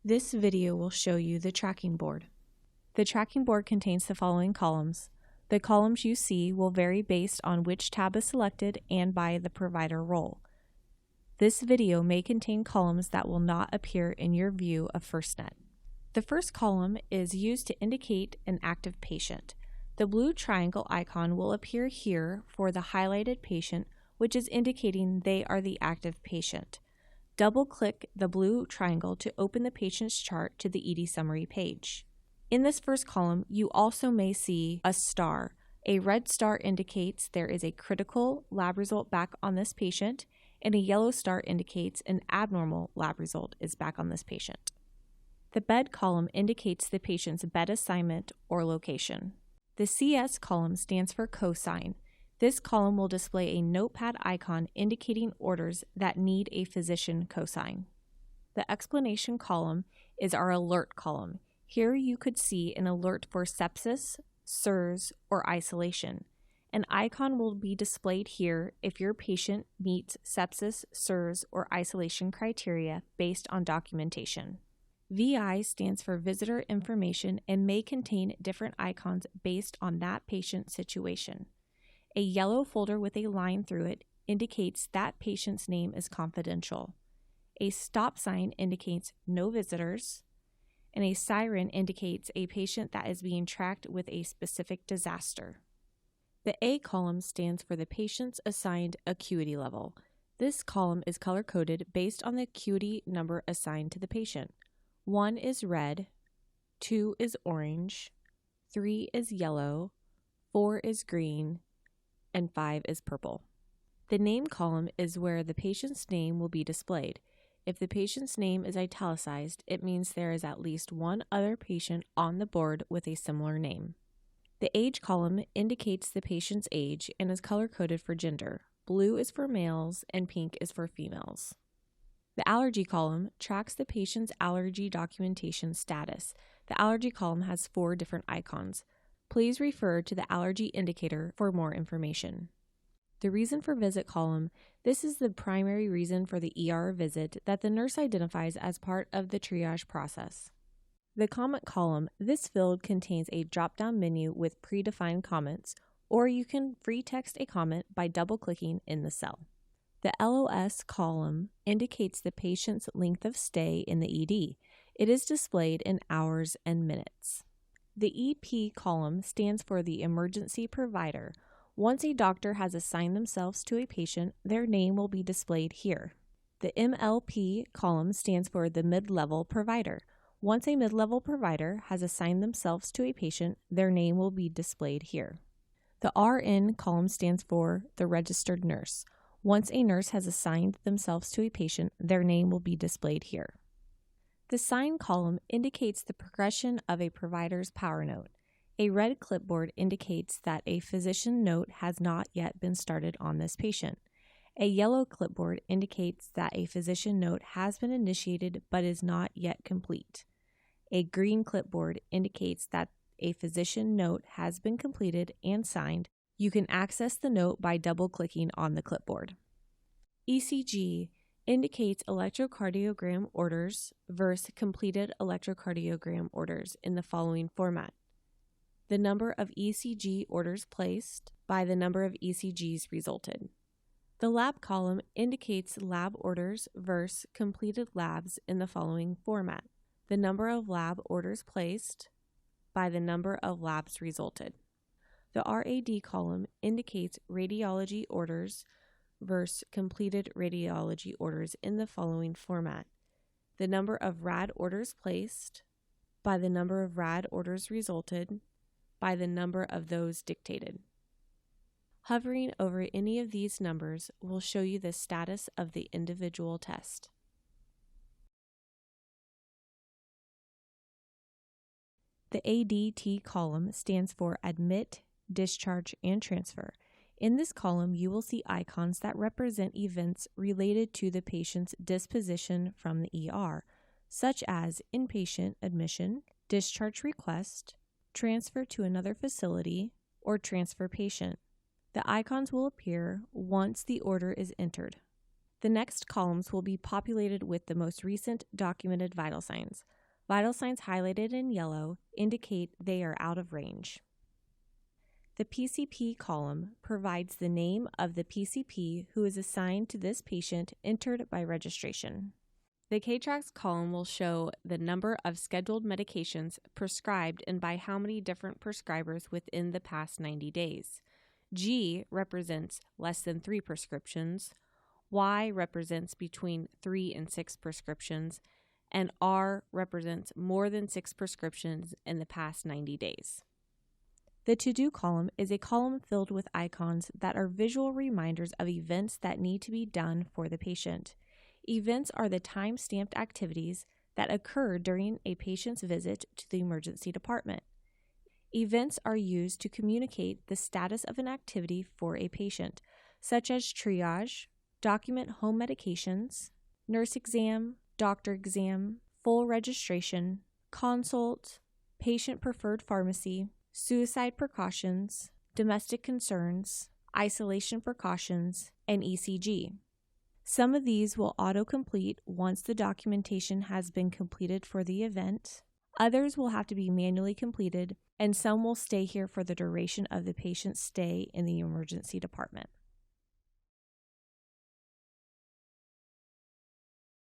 This video will show you the tracking board. The tracking board contains the following columns. The columns you see will vary based on which tab is selected and by the provider role. This video may contain columns that will not appear in your view of FirstNet. The first column is used to indicate an active patient. The blue triangle icon will appear here for the highlighted patient, which is indicating they are the active patient. Double-click the blue triangle to open the patient's chart to the Idi Summary Page. In this first column, you also may see a star. A red star indicates there is a critical lab result back on this patient, and a yellow star indicates an abnormal lab result is back on this patient. The bed column indicates the patient's bed assignment or location. The CS column stands for cosign. This column will display a notepad icon indicating orders that need a physician cosign. The explanation column is our alert column. Here you could see an alert for sepsis, SIRS, or isolation. An icon will be displayed here if your patient meets sepsis, SIRS, or isolation criteria based on documentation. VI stands for visitor information and may contain different icons based on that patient situation. A yellow folder with a line through it indicates that patient's name is confidential. A stop sign indicates no visitors, and a siren indicates a patient that is being tracked with a specific disaster. The A column stands for the patient's assigned acuity level. This column is color-coded based on the acuity number assigned to the patient. 1 is red, 2 is orange, 3 is yellow, 4 is green, and 5 is purple. The name column is where the patient's name will be displayed. If the patient's name is italicized, it means there is at least one other patient on the board with a similar name. The age column indicates the patient's age and is color-coded for gender. Blue is for males and pink is for females. The allergy column tracks the patient's allergy documentation status. The allergy column has 4 different icons. Please refer to the allergy indicator for more information. The reason for visit column, this is the primary reason for the ER visit that the nurse identifies as part of the triage process. The comment column, this field contains a drop-down menu with predefined comments, or you can free text a comment by double-clicking in the cell. The LOS column indicates the patient's length of stay in the ED. It is displayed in hours and minutes. The EP column stands for the emergency provider. Once a doctor has assigned themselves to a patient, their name will be displayed here. The MLP column stands for the mid-level provider. Once a mid-level provider has assigned themselves to a patient, their name will be displayed here. The RN column stands for the registered nurse. Once a nurse has assigned themselves to a patient, their name will be displayed here. The sign column indicates the progression of a provider's power note. A red clipboard indicates that a physician note has not yet been started on this patient. A yellow clipboard indicates that a physician note has been initiated but is not yet complete. A green clipboard indicates that a physician note has been completed and signed. You can access the note by double-clicking on the clipboard. ECG indicates electrocardiogram orders versus completed electrocardiogram orders in the following format. The number of ECG orders placed by the number of ECGs resulted. The lab column indicates lab orders versus completed labs in the following format. The number of lab orders placed by the number of labs resulted. The RAD column indicates radiology orders versus completed radiology orders in the following format. The number of RAD orders placed by the number of RAD orders resulted by the number of those dictated. Hovering over any of these numbers will show you the status of the individual test. The ADT column stands for Admit, Discharge, and Transfer. In this column, you will see icons that represent events related to the patient's disposition from the ER, such as inpatient admission, discharge request, transfer to another facility, or transfer patient. The icons will appear once the order is entered. The next columns will be populated with the most recent documented vital signs. Vital signs highlighted in yellow indicate they are out of range. The PCP column provides the name of the PCP who is assigned to this patient entered by registration. The KTRACS column will show the number of scheduled medications prescribed and by how many different prescribers within the past 90 days. G represents less than 3 prescriptions, Y represents between 3 and 6 prescriptions, and R represents more than 6 prescriptions in the past 90 days. The to-do column is a column filled with icons that are visual reminders of events that need to be done for the patient. Events are the time-stamped activities that occur during a patient's visit to the emergency department. Events are used to communicate the status of an activity for a patient, such as triage, document home medications, nurse exam, doctor exam, full registration, consult, patient-preferred pharmacy, suicide precautions, domestic concerns, isolation precautions, and ECG. Some of these will auto-complete once the documentation has been completed for the event. Others will have to be manually completed, and some will stay here for the duration of the patient's stay in the emergency department.